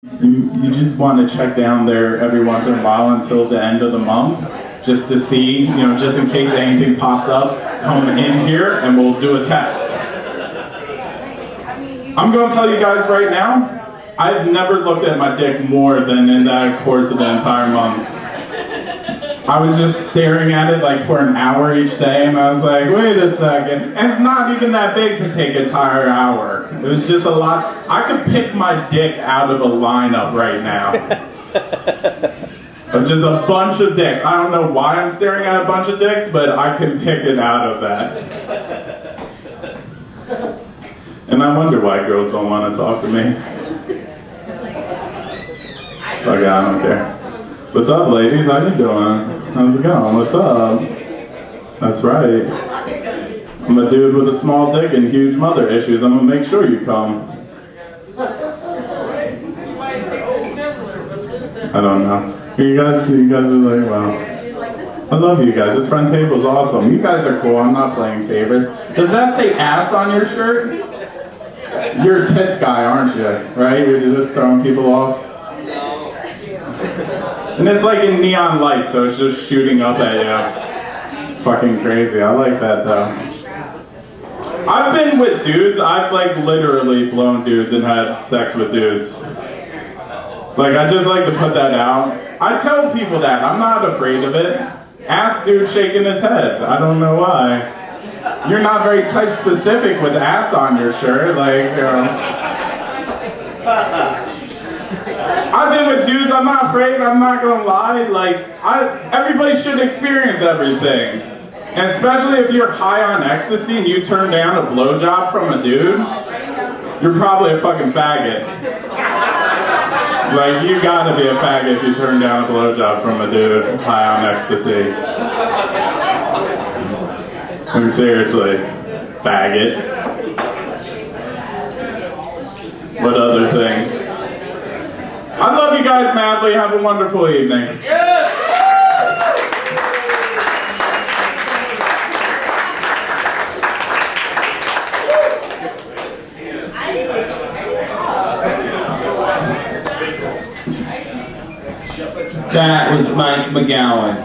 You just want to check down there every once in a while until the end of the month, just to see, just in case anything pops up, come in here and we'll do a test. I'm going to tell you guys right now, I've never looked at my dick more than in that course of the entire month. I was just staring at it like for an hour each day, and I was like, wait a second. And it's not even that big to take an entire hour. It was just a lot. I could pick my dick out of a lineup right now. Of just a bunch of dicks. I don't know why I'm staring at a bunch of dicks, but I can pick it out of that. And I wonder why girls don't want to talk to me. Fuck, I don't care. What's up, ladies? How you doing? How's it going? What's up? That's right. I'm a dude with a small dick and huge mother issues. I'm gonna make sure you come. I don't know. You guys are like, wow. I love you guys. This front table's awesome. You guys are cool. I'm not playing favorites. Does that say ass on your shirt? You're a tits guy, aren't you? Right? You're just throwing people off. And it's like in neon lights, so it's just shooting up at you. It's fucking crazy. I like that though. I've been with dudes, I've like literally blown dudes and had sex with dudes. Like, I just like to put that out. I tell people that, I'm not afraid of it. Ass dude shaking his head, I don't know why. You're not very type specific with ass on your shirt, like, I've been with dudes, I'm not afraid, I'm not gonna lie, like, everybody should experience everything. And especially if you're high on ecstasy and you turn down a blowjob from a dude, you're probably a fucking faggot. Like, you gotta be a faggot if you turn down a blowjob from a dude high on ecstasy. I mean, seriously, faggot. What other things? I love you guys madly. Have a wonderful evening. Yes! That was Mike McGowan.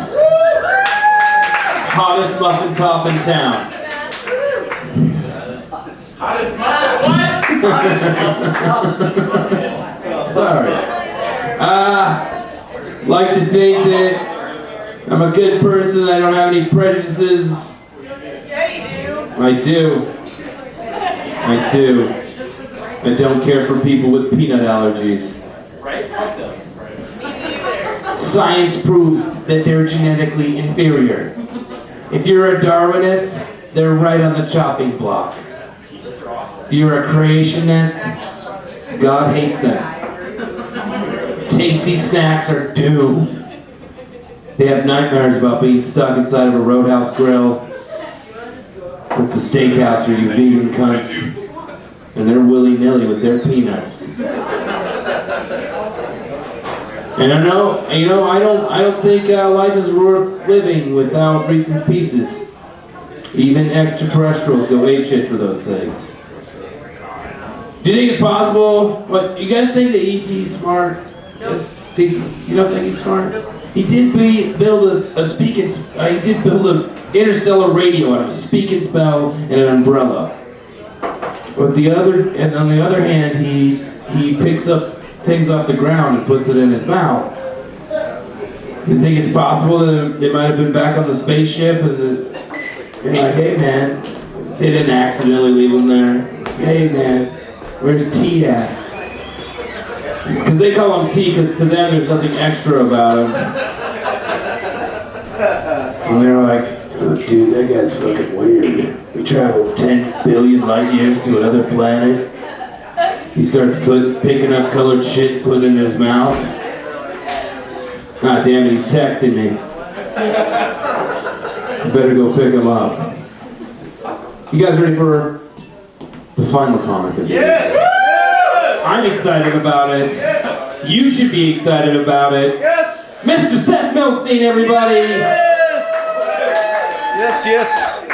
Hottest muffin top in town. Hottest muffin? What? Sorry. Like to think that I'm a good person, I don't have any prejudices. Yeah, you I do. I do. I don't care for people with peanut allergies. Right? Science proves that they're genetically inferior. If you're a Darwinist, they're right on the chopping block. If you're a creationist, God hates them. Tasty snacks are due. They have nightmares about being stuck inside of a Roadhouse grill. It's a steakhouse for you vegan cunts. And they're willy-nilly with their peanuts. And I know, I don't think life is worth living without Reese's Pieces. Even extraterrestrials go apeshit for those things. Do you think it's possible? What, you guys think that E.T.'s smart? Yes. You don't think he's smart? He did build a he did build an interstellar radio out of a speak and spell and an umbrella. But on the other hand, he picks up things off the ground and puts it in his mouth. Do you think it's possible that they might have been back on the spaceship and they're like, hey man, they didn't accidentally leave him there. Hey man, where's T at? It's because they call him T because to them there's nothing extra about him. And they're like, oh, dude, that guy's fucking weird. We traveled 10 billion light years to another planet. He starts picking up colored shit and putting it in his mouth. Ah, damn it, he's texting me. I better go pick him up. You guys ready for the final comic? Yes! I'm excited about it. Yes! You should be excited about it. Yes! Mr. Seth Milstein, everybody! Yes! Yes, yes.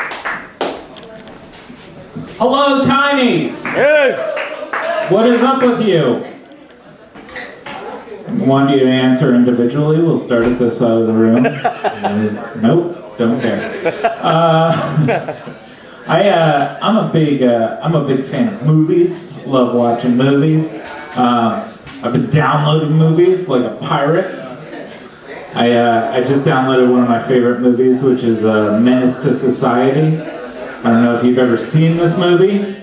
Hello, Tinies! Hey! What is up with you? want you to answer individually. We'll start at this side of the room. Nope, don't care. I'm a big fan of movies. Love watching movies. I've been downloading movies like a pirate. I just downloaded one of my favorite movies, which is Menace to Society. I don't know if you've ever seen this movie,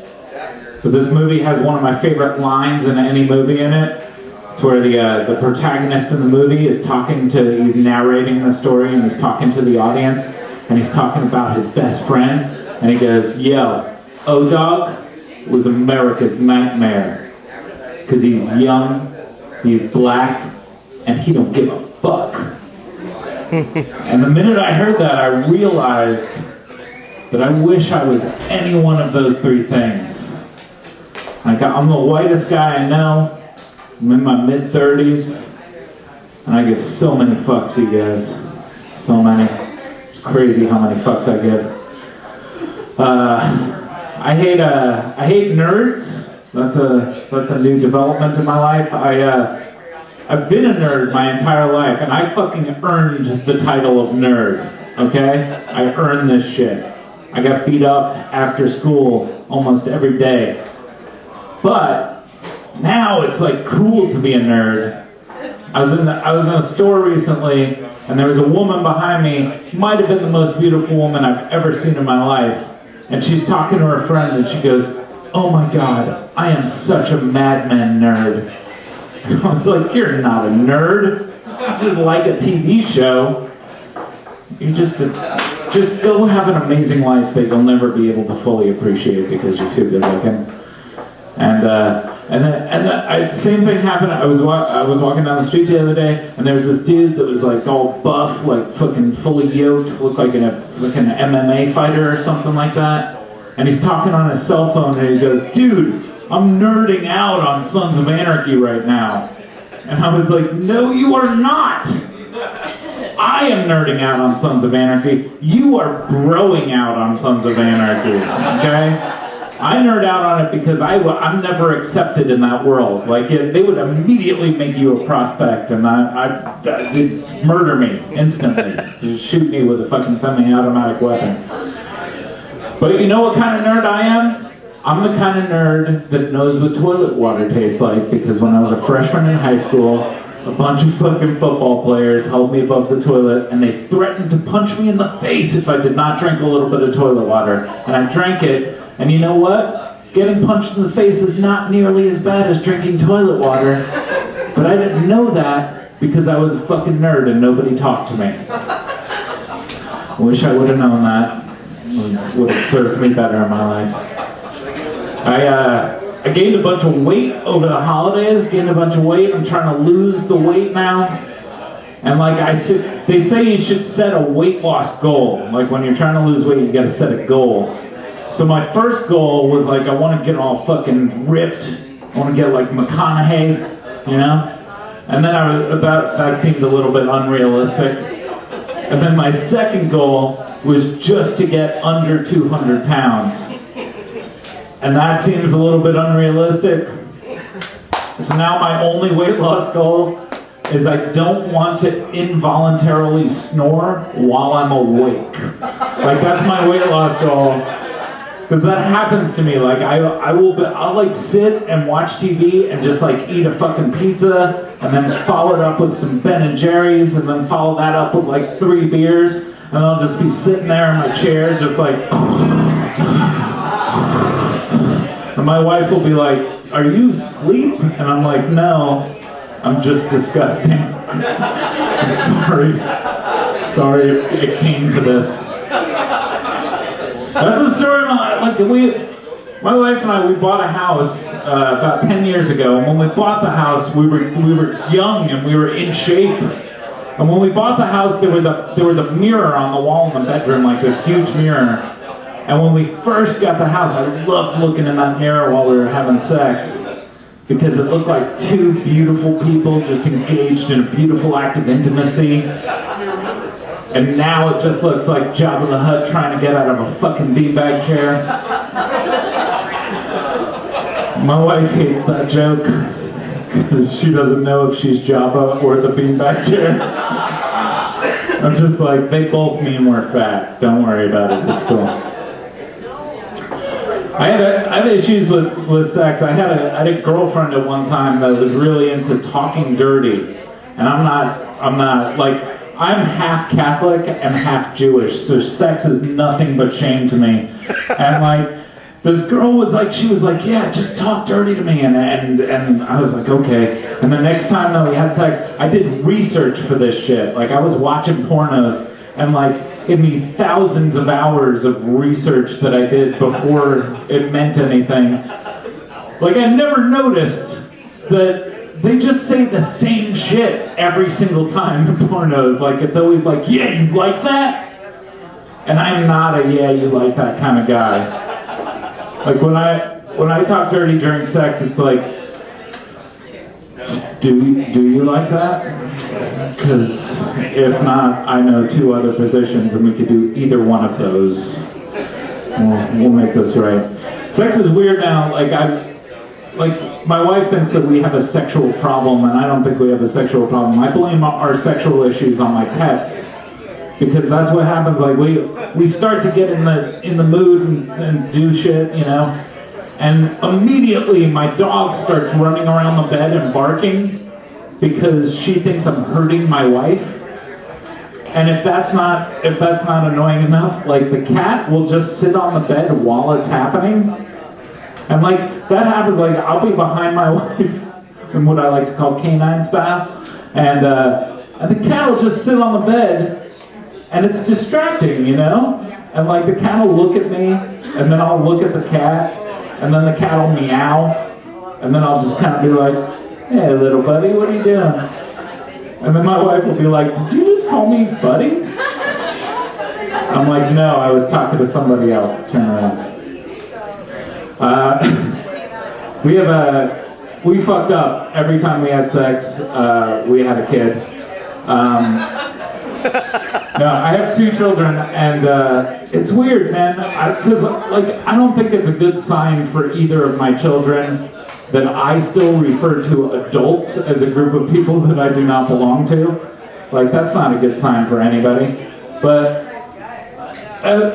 but this movie has one of my favorite lines in any movie in it. It's where the protagonist in the movie is he's narrating the story and he's talking to the audience and he's talking about his best friend and he goes, "Yo, O-Dog was America's nightmare because he's young, he's black, and he don't give a fuck." And the minute I heard that, I realized that I wish I was any one of those three things. Like, I'm the whitest guy I know. I'm in my mid-30s, and I give so many fucks, you guys. So many. It's crazy how many fucks I give. I hate nerds. That's a new development in my life. I've been a nerd my entire life, and I fucking earned the title of nerd. Okay? I earned this shit. I got beat up after school almost every day. But now it's like cool to be a nerd. I was in a store recently, and there was a woman behind me, might have been the most beautiful woman I've ever seen in my life. And she's talking to her friend, and she goes, "Oh my God, I am such a Mad Men nerd." And I was like, "You're not a nerd. You just like a TV show. You just go have an amazing life that you'll never be able to fully appreciate because you're too good looking." And then same thing happened. I was walking down the street the other day, and there was this dude that was like all buff, like fucking fully yoked, looked like an MMA fighter or something like that. And he's talking on his cell phone, and he goes, "Dude, I'm nerding out on Sons of Anarchy right now." And I was like, "No, you are not. I am nerding out on Sons of Anarchy. You are broing out on Sons of Anarchy, okay? I nerd out on it because I'm never accepted in that world. Like, they would immediately make you a prospect and they'd murder me instantly. Just shoot me with a fucking semi-automatic weapon. But you know what kind of nerd I am? I'm the kind of nerd that knows what toilet water tastes like because when I was a freshman in high school, a bunch of fucking football players held me above the toilet and they threatened to punch me in the face if I did not drink a little bit of toilet water. And I drank it. And you know what? Getting punched in the face is not nearly as bad as drinking toilet water. But I didn't know that because I was a fucking nerd and nobody talked to me. I wish I would have known that. It would have served me better in my life. I gained a bunch of weight over the holidays, gained a bunch of weight. I'm trying to lose the weight now. And like they say you should set a weight loss goal. Like when you're trying to lose weight, you gotta set a goal. So my first goal was like, I want to get all fucking ripped. I want to get like McConaughey, you know? And then that seemed a little bit unrealistic. And then my second goal was just to get under 200 pounds. And that seems a little bit unrealistic. So now my only weight loss goal is I don't want to involuntarily snore while I'm awake. Like that's my weight loss goal. Because that happens to me, like I'll like sit and watch TV and just like eat a fucking pizza and then follow it up with some Ben and Jerry's and then follow that up with like 3 beers and I'll just be sitting there in my chair just like and my wife will be like, "Are you asleep?" And I'm like, "No, I'm just disgusting. I'm sorry it came to this." That's the story of my life. Like my wife and I, we bought a house about 10 years ago. And when we bought the house, we were young and we were in shape. And when we bought the house, there was a mirror on the wall in the bedroom, like this huge mirror. And when we first got the house, I loved looking in that mirror while we were having sex because it looked like 2 beautiful people just engaged in a beautiful act of intimacy. And now it just looks like Jabba the Hutt trying to get out of a fucking beanbag chair. My wife hates that joke because she doesn't know if she's Jabba or the beanbag chair. I'm just like, they both mean we're fat. Don't worry about it. It's cool. I have issues with sex. I had a girlfriend at one time that was really into talking dirty, and I'm not like, I'm half Catholic and half Jewish, so sex is nothing but shame to me. And like, this girl was like, yeah, just talk dirty to me, and I was like, okay. And the next time that we had sex, I did research for this shit. Like, I was watching pornos, and like, it me thousands of hours of research that I did before it meant anything. Like, I never noticed that they just say the same shit every single time in pornos. Like, it's always like, yeah, you like that? And I'm not a yeah, you like that kind of guy. Like, when I talk dirty during sex, it's like, do you like that? Because if not, I know 2 other positions, and we could do either one of those. We'll make this right. Sex is weird now. Like, my wife thinks that we have a sexual problem, and I don't think we have a sexual problem. I blame our sexual issues on my pets, because that's what happens. Like, we start to get in the mood and do shit, you know. And immediately my dog starts running around the bed and barking because she thinks I'm hurting my wife. And if that's not annoying enough, like, the cat will just sit on the bed while it's happening. And like, that happens, like, I'll be behind my wife in what I like to call canine style, and the cat will just sit on the bed, and it's distracting, you know? And like, the cat will look at me, and then I'll look at the cat, and then the cat will meow, and then I'll just kind of be like, hey, little buddy, what are you doing? And then my wife will be like, did you just call me buddy? I'm like, no, I was talking to somebody else. Turn around. We fucked up every time we had sex. We had a kid. No, I have 2 children, and it's weird, man. Because I don't think it's a good sign for either of my children that I still refer to adults as a group of people that I do not belong to. Like, that's not a good sign for anybody. But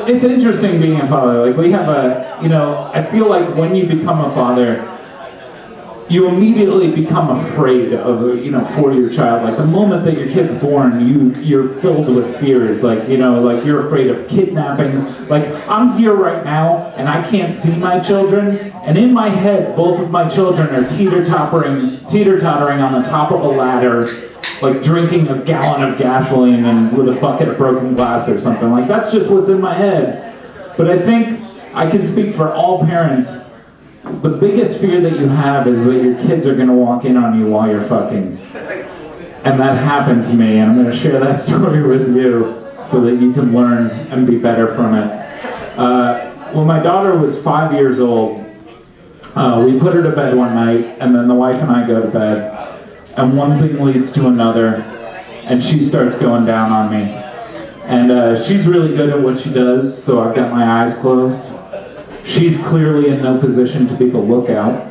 it's interesting being a father. Like, we have I feel like when you become a father, you immediately become afraid of, for your child. Like, the moment that your kid's born, you're filled with fears. Like, like, you're afraid of kidnappings. Like, I'm here right now, and I can't see my children, and in my head, both of my children are teeter-tottering on the top of a ladder, like, drinking a gallon of gasoline and with a bucket of broken glass or something. Like, that's just what's in my head. But I think I can speak for all parents. The biggest fear that you have is that your kids are going to walk in on you while you're fucking. And that happened to me, and I'm going to share that story with you so that you can learn and be better from it. When my daughter was 5 years old, we put her to bed one night, and then the wife and I go to bed, and one thing leads to another, and she starts going down on me. And she's really good at what she does, so I've got my eyes closed. She's clearly in no position to be the lookout.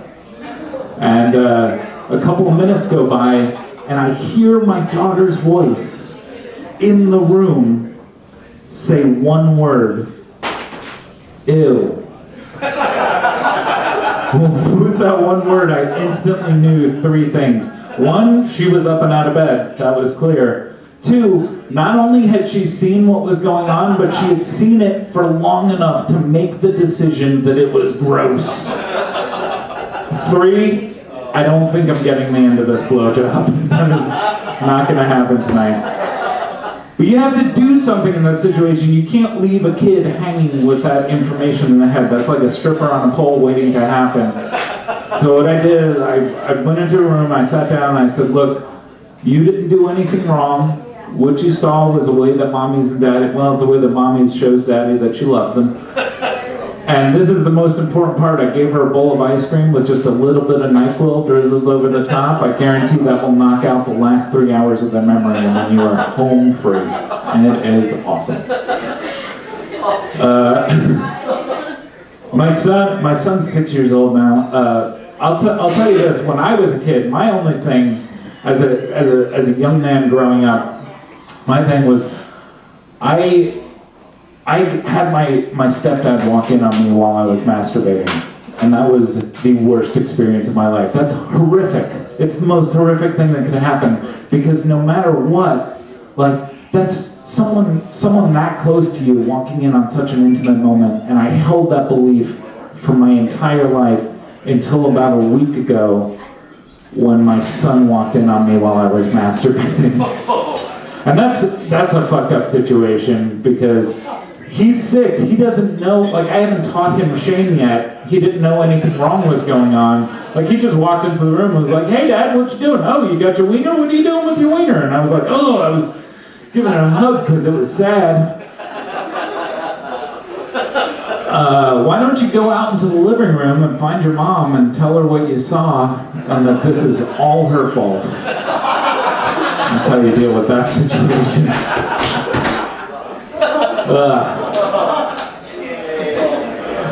And a couple of minutes go by, and I hear my daughter's voice in the room say one word: ew. With that one word, I instantly knew 3 things. 1, she was up and out of bed. That was clear. 2, not only had she seen what was going on, but she had seen it for long enough to make the decision that it was gross. 3, I don't think I'm getting the end of this blowjob. That is not going to happen tonight. But you have to do something in that situation. You can't leave a kid hanging with that information in the head. That's like a stripper on a pole waiting to happen. So what I did, I went into a room, I sat down, and I said, look, you didn't do anything wrong. What you saw was a way that mommies and daddy, well, it's a way that mommies shows daddy that she loves him. And this is the most important part. I gave her a bowl of ice cream with just a little bit of NyQuil drizzled over the top. I guarantee that will knock out the last 3 hours of their memory, and then you are home free. And it is awesome. My son's 6 years old now. I'll tell you this. When I was a kid, my only thing, as a young man growing up, my thing was, I had my stepdad walk in on me while I was masturbating, and that was the worst experience of my life. That's horrific. It's the most horrific thing that could happen, because no matter what, like, that's someone that close to you walking in on such an intimate moment, and I held that belief for my entire life until about a week ago when my son walked in on me while I was masturbating. And that's a fucked up situation, because he's 6, he doesn't know, like, I haven't taught him shame yet. He didn't know anything wrong was going on. Like, he just walked into the room and was like, "Hey Dad, what you doing?" "Oh, you got your wiener? What are you doing with your wiener?" And I was like, "Oh, I was giving it a hug because it was sad." Why don't you go out into the living room and find your mom and tell her what you saw and that this is all her fault? That's how you deal with that situation.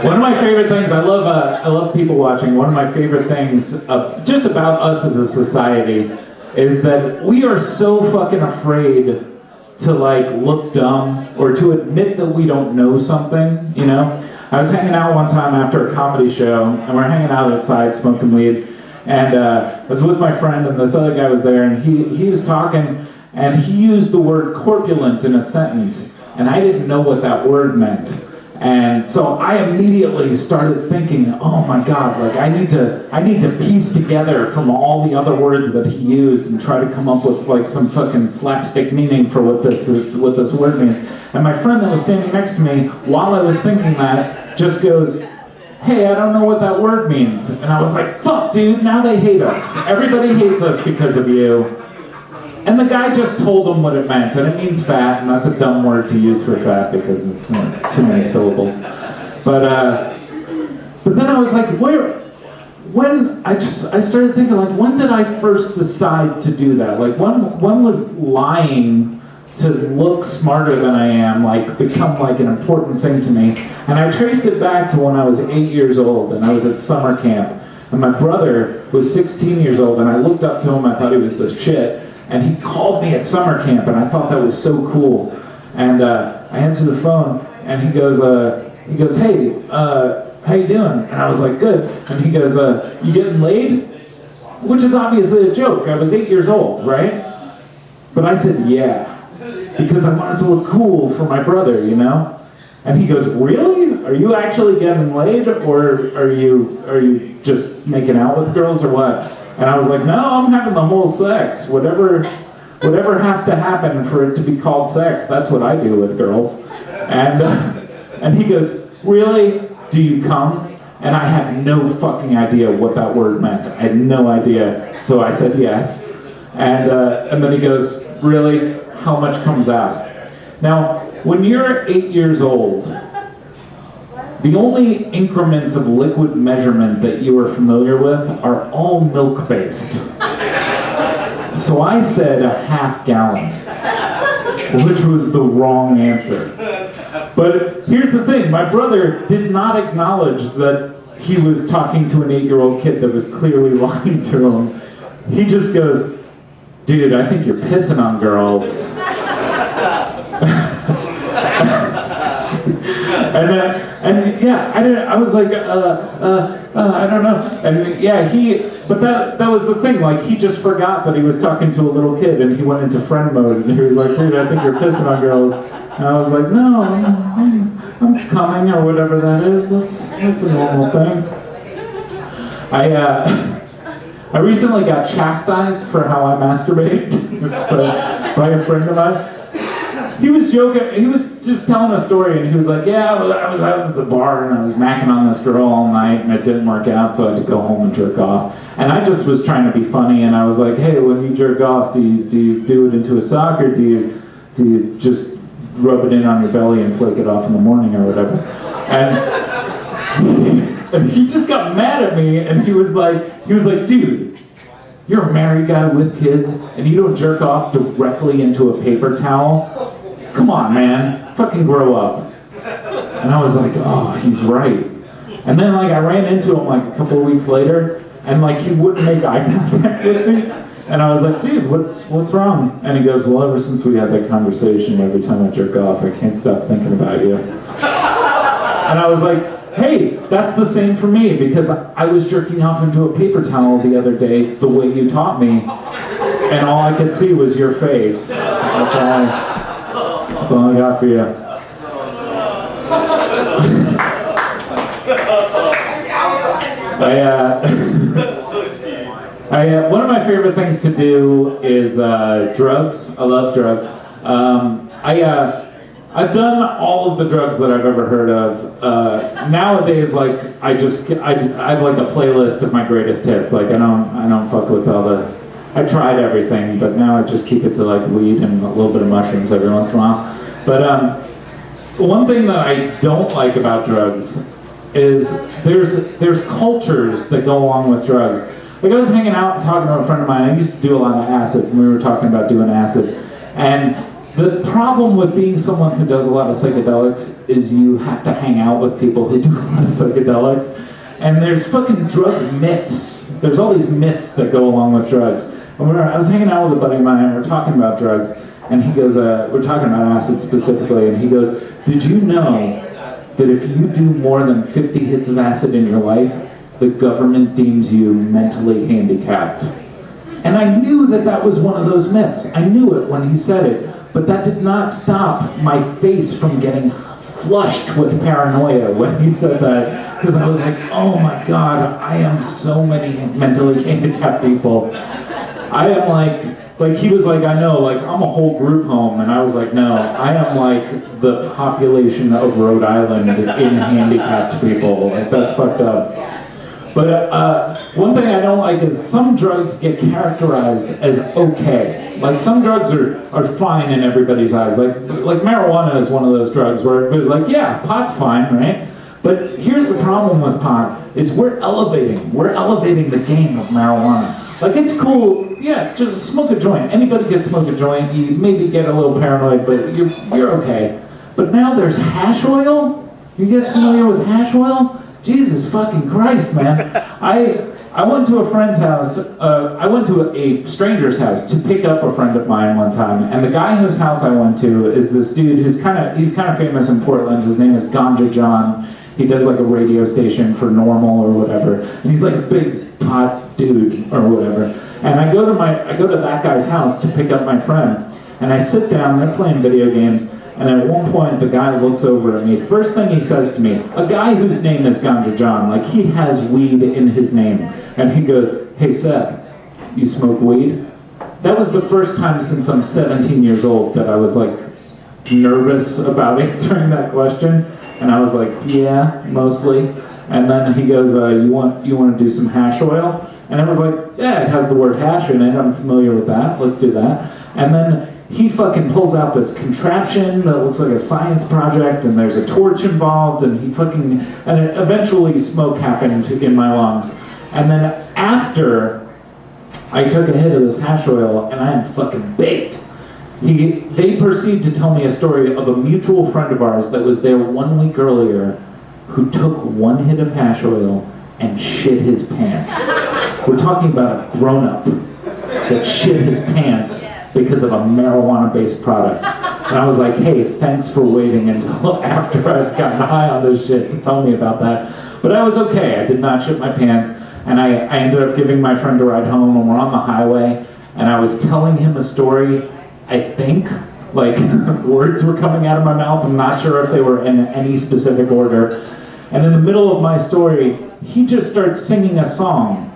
One of my favorite things, I love people watching. One of my favorite things just about us as a society is that we are so fucking afraid to, like, look dumb or to admit that we don't know something, you know? I was hanging out one time after a comedy show, and we're hanging out outside smoking weed, and I was with my friend, and this other guy was there, and he was talking, and he used the word corpulent in a sentence, and I didn't know what that word meant. And so I immediately started thinking, oh my God, like, I need to piece together from all the other words that he used and try to come up with, like, some fucking slapstick meaning for what this word means. And my friend that was standing next to me, while I was thinking that, just goes, "Hey, I don't know what that word means." And I was like, "Fuck, dude, now they hate us. Everybody hates us because of you." And the guy just told him what it meant, and it means fat, and that's a dumb word to use for fat because it's too many syllables. But then I was like, I started thinking, like, when did I first decide to do that? Like, when was lying to look smarter than I am, like, become, like, an important thing to me? And I traced it back to when I was 8 years old, and I was at summer camp, and my brother was 16 years old, and I looked up to him, I thought he was the shit. And he called me at summer camp, and I thought that was so cool. And I answered the phone, and he goes, "Hey, how you doing?" And I was like, "Good." And he goes, "You getting laid?" Which is obviously a joke. I was 8 years old, right? But I said, "Yeah," because I wanted to look cool for my brother, you know? And he goes, "Really? Are you actually getting laid, or are you just making out with girls, or what?" And I was like, "No, I'm having the whole sex. Whatever has to happen for it to be called sex, that's what I do with girls." And he goes, "Really? Do you come?" And I had no fucking idea what that word meant. I had no idea. So I said yes. And then he goes, "Really? How much comes out?" Now, when you're 8 years old, the only increments of liquid measurement that you are familiar with are all milk-based. So I said a half gallon, which was the wrong answer. But here's the thing, my brother did not acknowledge that he was talking to an 8-year-old kid that was clearly lying to him. He just goes, "Dude, I think you're pissing on girls." And yeah, I was like, I don't know. And yeah, but that was the thing, like, he just forgot that he was talking to a little kid, and he went into friend mode, and he was like, "Dude, I think you're pissing on girls." And I was like, "No, I'm coming," or whatever that is. That's a normal thing. I recently got chastised for how I masturbate by a friend of mine. He was joking, he was just telling a story, and he was like, "Yeah, I was out at the bar, and I was macking on this girl all night, and it didn't work out, so I had to go home and jerk off." And I just was trying to be funny, and I was like, "Hey, when you jerk off, do you do it into a sock, or do you just rub it in on your belly and flake it off in the morning, or whatever?" And he just got mad at me, and he was like, "Dude, you're a married guy with kids, and you don't jerk off directly into a paper towel? Come on, man, fucking grow up." And I was like, "Oh, he's right." And then, like, I ran into him like a couple of weeks later, And like he wouldn't make eye contact with me. And I was like, dude, what's wrong? And he goes, well, ever since we had that conversation, every time I jerk off, I can't stop thinking about you. And I was like, hey, that's the same for me, because I was jerking off into a paper towel the other day the way you taught me, and all I could see was your face. That's all I got for you. One of my favorite things to do is drugs. I love drugs. I've done all of the drugs that I've ever heard of. Nowadays, like I have like a playlist of my greatest hits. Like I don't fuck with all the. I tried everything, but now I just keep it to like weed and a little bit of mushrooms every once in a while. But one thing that I don't like about drugs is there's cultures that go along with drugs. Like I was hanging out and talking to a friend of mine. I used to do a lot of acid, and we were talking about doing acid. And the problem with being someone who does a lot of psychedelics is you have to hang out with people who do a lot of psychedelics. And there's fucking drug myths. There's all these myths that go along with drugs. And I was hanging out with a buddy of mine, and we're talking about drugs. And he goes, we're talking about acid specifically, and he goes, did you know that if you do more than 50 hits of acid in your life, the government deems you mentally handicapped? And I knew that that was one of those myths. I knew it when he said it, but that did not stop my face from getting flushed with paranoia when he said that, because I was like, oh my God, I am so many mentally handicapped people. I am like he was like, I know, like I'm a whole group home, and I was like, no, I am like the population of Rhode Island in handicapped people. Like that's fucked up. But one thing I don't like is some drugs get characterized as okay. Like some drugs are fine in everybody's eyes. Like marijuana is one of those drugs where everybody's like, yeah, pot's fine, right? But here's the problem with pot, is we're elevating the game of marijuana. Like it's cool, yeah, just smoke a joint. Anybody can smoke a joint. You maybe get a little paranoid, but you're okay. But now there's hash oil. You guys familiar with hash oil? Jesus fucking Christ, man. I went to a friend's house, I went to a stranger's house to pick up a friend of mine one time, and the guy whose house I went to is this dude he's kind of famous in Portland. His name is Ganja John. He does like a radio station for Normal or whatever, and he's like a big pot dude or whatever. And I go to that guy's house to pick up my friend, and I sit down, they're playing video games. And at one point, the guy looks over at me. First thing he says to me, a guy whose name is Ganja John, like he has weed in his name. And he goes, hey Seth, you smoke weed? That was the first time since I'm 17 years old that I was like nervous about answering that question. And I was like, yeah, mostly. And then he goes, you want to do some hash oil? And I was like, yeah, it has the word hash in it. I'm familiar with that. Let's do that. And then he fucking pulls out this contraption that looks like a science project, and there's a torch involved, and eventually smoke happened in my lungs. And then after I took a hit of this hash oil, and I am fucking baked, they proceed to tell me a story of a mutual friend of ours that was there 1 week earlier who took one hit of hash oil and shit his pants. We're talking about a grown-up that shit his pants because of a marijuana-based product. And I was like, hey, thanks for waiting until after I've gotten high on this shit to tell me about that. But I was okay, I did not shit my pants, and I ended up giving my friend a ride home, and we're on the highway, and I was telling him a story, I think, like words were coming out of my mouth, I'm not sure if they were in any specific order. And in the middle of my story, he just starts singing a song.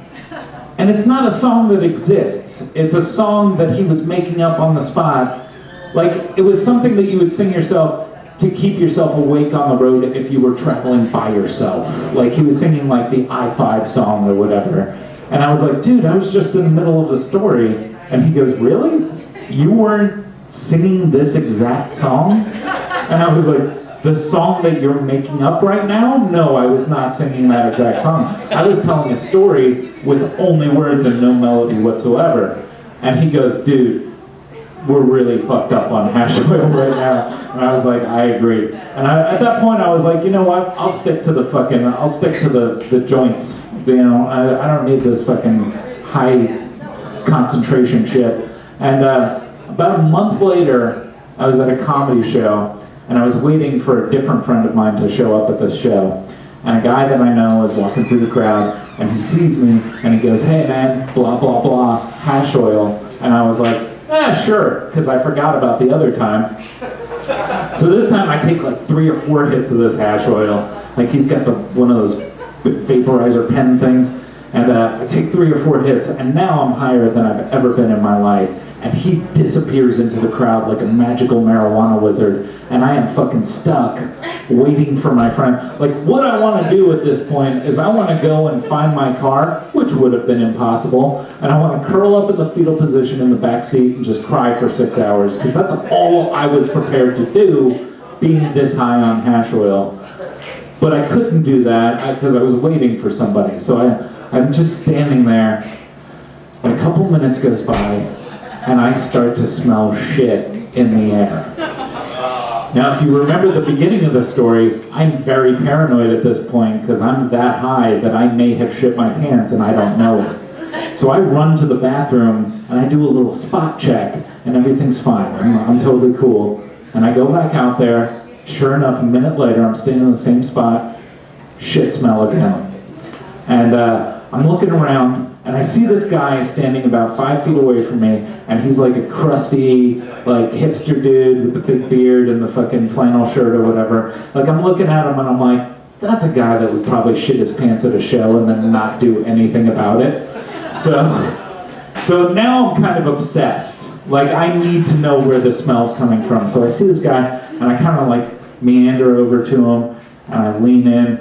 And it's not a song that exists. It's a song that he was making up on the spot. Like, it was something that you would sing yourself to keep yourself awake on the road if you were traveling by yourself. Like, he was singing, like, the I-5 song or whatever. And I was like, dude, I was just in the middle of the story. And he goes, really? You weren't singing this exact song? And I was like, the song that you're making up right now? No, I was not singing that exact song. I was telling a story with only words and no melody whatsoever. And he goes, dude, we're really fucked up on hash oil right now. And I was like, I agree. And at that point I was like, you know what? I'll stick to the joints. You know, I don't need this fucking high concentration shit. And about a month later, I was at a comedy show, and I was waiting for a different friend of mine to show up at this show. And a guy that I know is walking through the crowd, and he sees me, and he goes, "Hey man, blah blah blah, hash oil." And I was like, sure, because I forgot about the other time. So this time I take like 3 or 4 hits of this hash oil. Like he's got one of those vaporizer pen things. And I take 3 or 4 hits, and now I'm higher than I've ever been in my life. And he disappears into the crowd like a magical marijuana wizard. And I am fucking stuck waiting for my friend. Like, what I want to do at this point is I want to go and find my car, which would have been impossible. And I want to curl up in the fetal position in the back seat and just cry for 6 hours. Because that's all I was prepared to do, being this high on hash oil. But I couldn't do that because I was waiting for somebody. So I'm just standing there, and a couple minutes goes by, and I start to smell shit in the air. Now, if you remember the beginning of the story, I'm very paranoid at this point because I'm that high that I may have shit my pants and I don't know it. So I run to the bathroom, and I do a little spot check, and everything's fine. I'm totally cool. And I go back out there. Sure enough, a minute later, I'm standing in the same spot, shit smell again. And I'm looking around, and I see this guy standing about 5 feet away from me, and he's like a crusty, like hipster dude with the big beard and the fucking flannel shirt or whatever. Like I'm looking at him and I'm like, that's a guy that would probably shit his pants at a show and then not do anything about it. So now I'm kind of obsessed. Like I need to know where the smell's coming from. So I see this guy, and I kind of like meander over to him, and I lean in.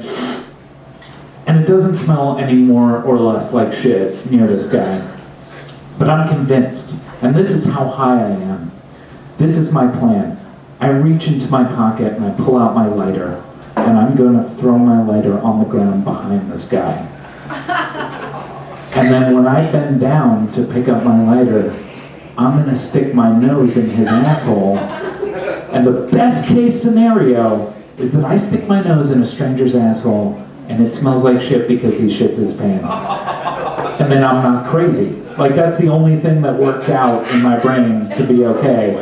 And it doesn't smell any more or less like shit near this guy. But I'm convinced, and this is how high I am. This is my plan. I reach into my pocket and I pull out my lighter, and I'm going to throw my lighter on the ground behind this guy. And then when I bend down to pick up my lighter, I'm going to stick my nose in his asshole. And the best case scenario is that I stick my nose in a stranger's asshole, and it smells like shit because he shits his pants. And then I'm not crazy. Like, that's the only thing that works out in my brain to be okay.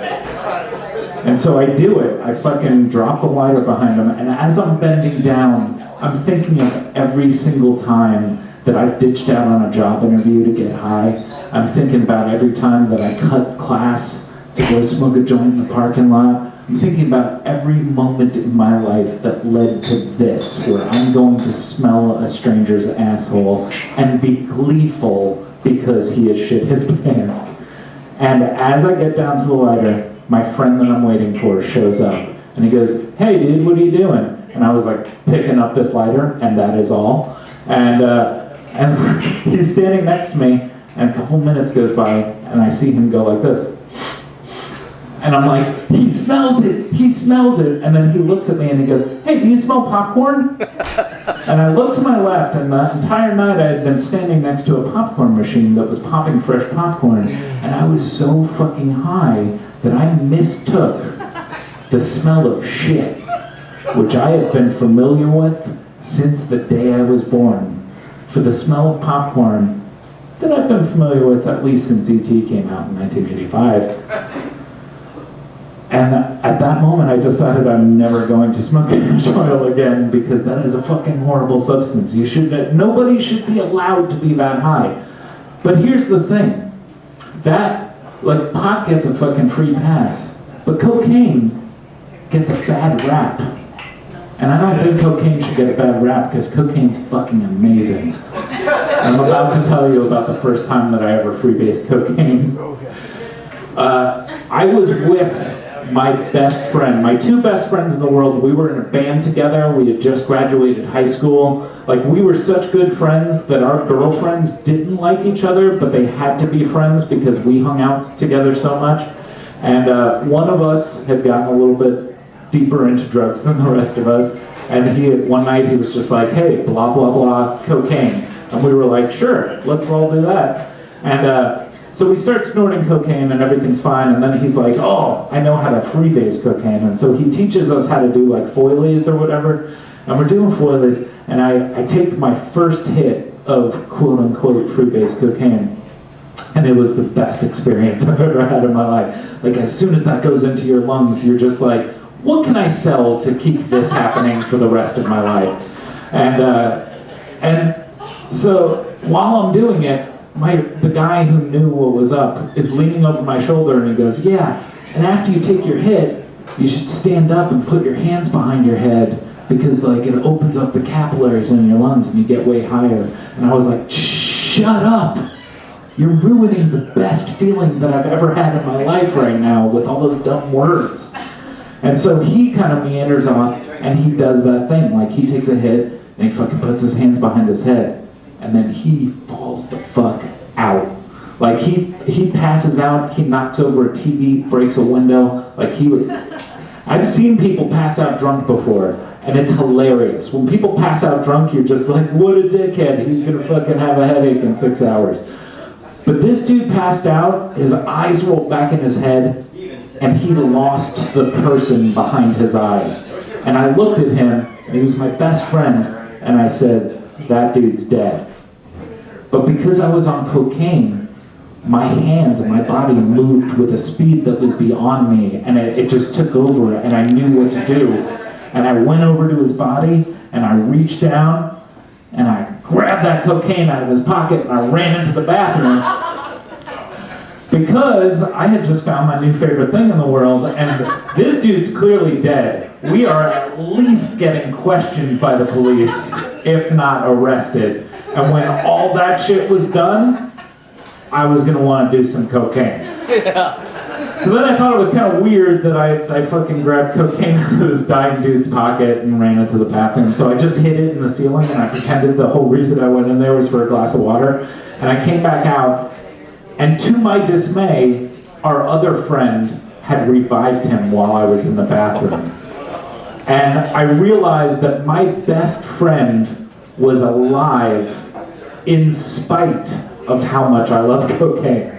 And so I do it. I fucking drop the lighter behind him, and as I'm bending down, I'm thinking of every single time that I've ditched out on a job interview to get high. I'm thinking about every time that I cut class to go smoke a joint in the parking lot. I'm thinking about every moment in my life that led to this, where I'm going to smell a stranger's asshole and be gleeful because he has shit his pants. And as I get down to the lighter, my friend that I'm waiting for shows up. And he goes, "Hey dude, what are you doing?" And I was like, picking up this lighter, and that is all. And he's standing next to me, and a couple minutes goes by, and I see him go like this. And I'm like, he smells it. And then he looks at me and he goes, "Hey, do you smell popcorn?" And I look to my left, and the entire night I had been standing next to a popcorn machine that was popping fresh popcorn. And I was so fucking high that I mistook the smell of shit, which I have been familiar with since the day I was born, for the smell of popcorn that I've been familiar with at least since E.T. came out in 1985. And at that moment, I decided I'm never going to smoke hash oil again, because that is a fucking horrible substance. Nobody should be allowed to be that high. But here's the thing. Like, pot gets a fucking free pass, but cocaine gets a bad rap. And I don't think cocaine should get a bad rap, because cocaine's fucking amazing. I'm about to tell you about the first time that I ever freebased cocaine. I was with my best friend, my 2 best friends in the world. We were in a band together. We had just graduated high school. Like, we were such good friends that our girlfriends didn't like each other, but they had to be friends because we hung out together so much. And one of us had gotten a little bit deeper into drugs than the rest of us. And one night he was just like, "Hey, blah, blah, blah, cocaine." And we were like, "Sure, let's all do that." And so we start snorting cocaine and everything's fine, and then he's like, "Oh, I know how to freebase cocaine." And so he teaches us how to do like foilies or whatever, and we're doing foilies, and I take my first hit, of quote-unquote fruit-based cocaine. And it was the best experience I've ever had in my life. Like, as soon as that goes into your lungs, you're just like, what can I sell to keep this happening for the rest of my life? And so while I'm doing it, the guy who knew what was up is leaning over my shoulder and he goes, yeah, and after you take your hit, you should stand up and put your hands behind your head because like it opens up the capillaries in your lungs and you get way higher. And I was like, shut up! You're ruining the best feeling that I've ever had in my life right now with all those dumb words. And so he kind of meanders on and he does that thing, like he takes a hit and he fucking puts his hands behind his head and then he falls the fuck out. Like he passes out, he knocks over a TV, breaks a window, like he would... I've seen people pass out drunk before, and it's hilarious. When people pass out drunk, you're just like, what a dickhead, he's gonna fucking have a headache in 6 hours. But this dude passed out, his eyes rolled back in his head, and he lost the person behind his eyes. And I looked at him, and he was my best friend, and I said, that dude's dead. But because I was on cocaine, my hands and my body moved with a speed that was beyond me, and it just took over, and I knew what to do. And I went over to his body, and I reached down, and I grabbed that cocaine out of his pocket, and I ran into the bathroom. Because I had just found my new favorite thing in the world, and this dude's clearly dead. We are at least getting questioned by the police, if not arrested. And when all that shit was done, I was gonna want to do some cocaine. So then I thought it was kind of weird that I fucking grabbed cocaine out of this dying dude's pocket and ran into the bathroom. So I just hid it in the ceiling and I pretended the whole reason I went in there was for a glass of water. And I came back out, and to my dismay, our other friend had revived him while I was in the bathroom. And I realized that my best friend was alive in spite of how much I love cocaine.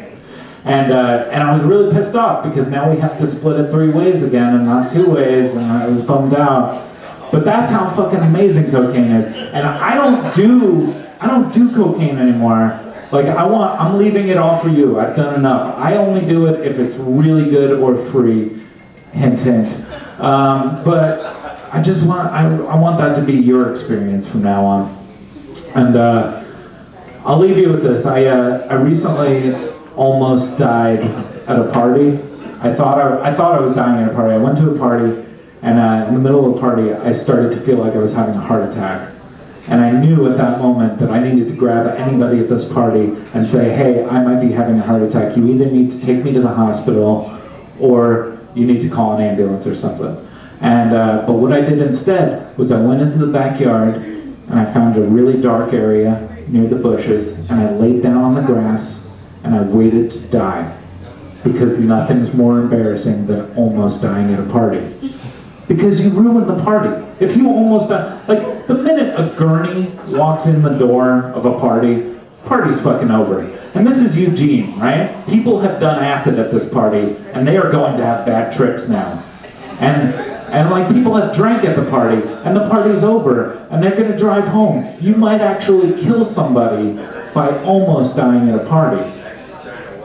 And I was really pissed off because now we have to split it 3 ways again and not 2 ways, and I was bummed out. But that's how fucking amazing cocaine is. And I don't do cocaine anymore. Like I'm leaving it all for you. I've done enough. I only do it if it's really good or free. Hint, hint. But I want that to be your experience from now on. And I'll leave you with this. I recently almost died at a party. I thought I was dying at a party. I went to a party, and in the middle of the party, I started to feel like I was having a heart attack. And I knew at that moment that I needed to grab anybody at this party and say, hey, I might be having a heart attack. You either need to take me to the hospital, or you need to call an ambulance or something. And but what I did instead was I went into the backyard, and I found a really dark area near the bushes, and I laid down on the grass, and I waited to die. Because nothing's more embarrassing than almost dying at a party. Because you ruin the party. If you almost die, like the minute a gurney walks in the door of a party, party's fucking over. And this is Eugene, right? People have done acid at this party, and they are going to have bad trips now. And like people have drank at the party, and the party's over, and they're gonna drive home. You might actually kill somebody by almost dying at a party.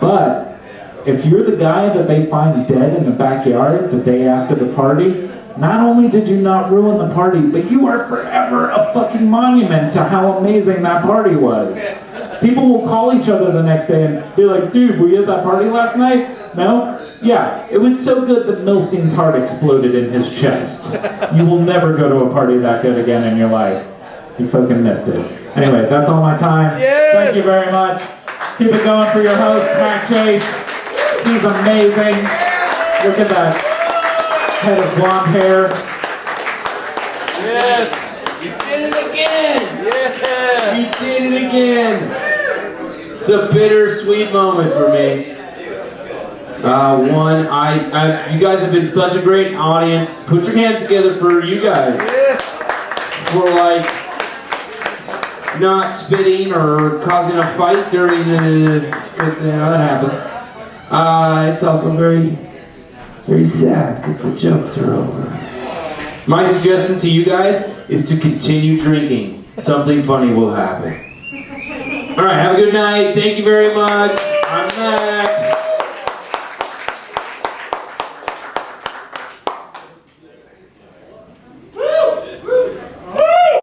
But if you're the guy that they find dead in the backyard the day after the party, not only did you not ruin the party, but you are forever a fucking monument to how amazing that party was. People will call each other the next day and be like, dude, were you at that party last night? No? Yeah, it was so good that Milstein's heart exploded in his chest. You will never go to a party that good again in your life. You fucking missed it. Anyway, that's all my time. Yes! Thank you very much. Keep it going for your host, Matt Chase. He's amazing. Look at that head of blonde hair. Yes! You did it again! Yeah! You did it again! It's a bittersweet moment for me. You guys have been such a great audience. Put your hands together for you guys. For like not spitting or causing a fight during the, because that happens. It's also very, very sad because the jokes are over. My suggestion to you guys is to continue drinking. Something funny will happen. All right, have a good night. Thank you very much. I'm Matt.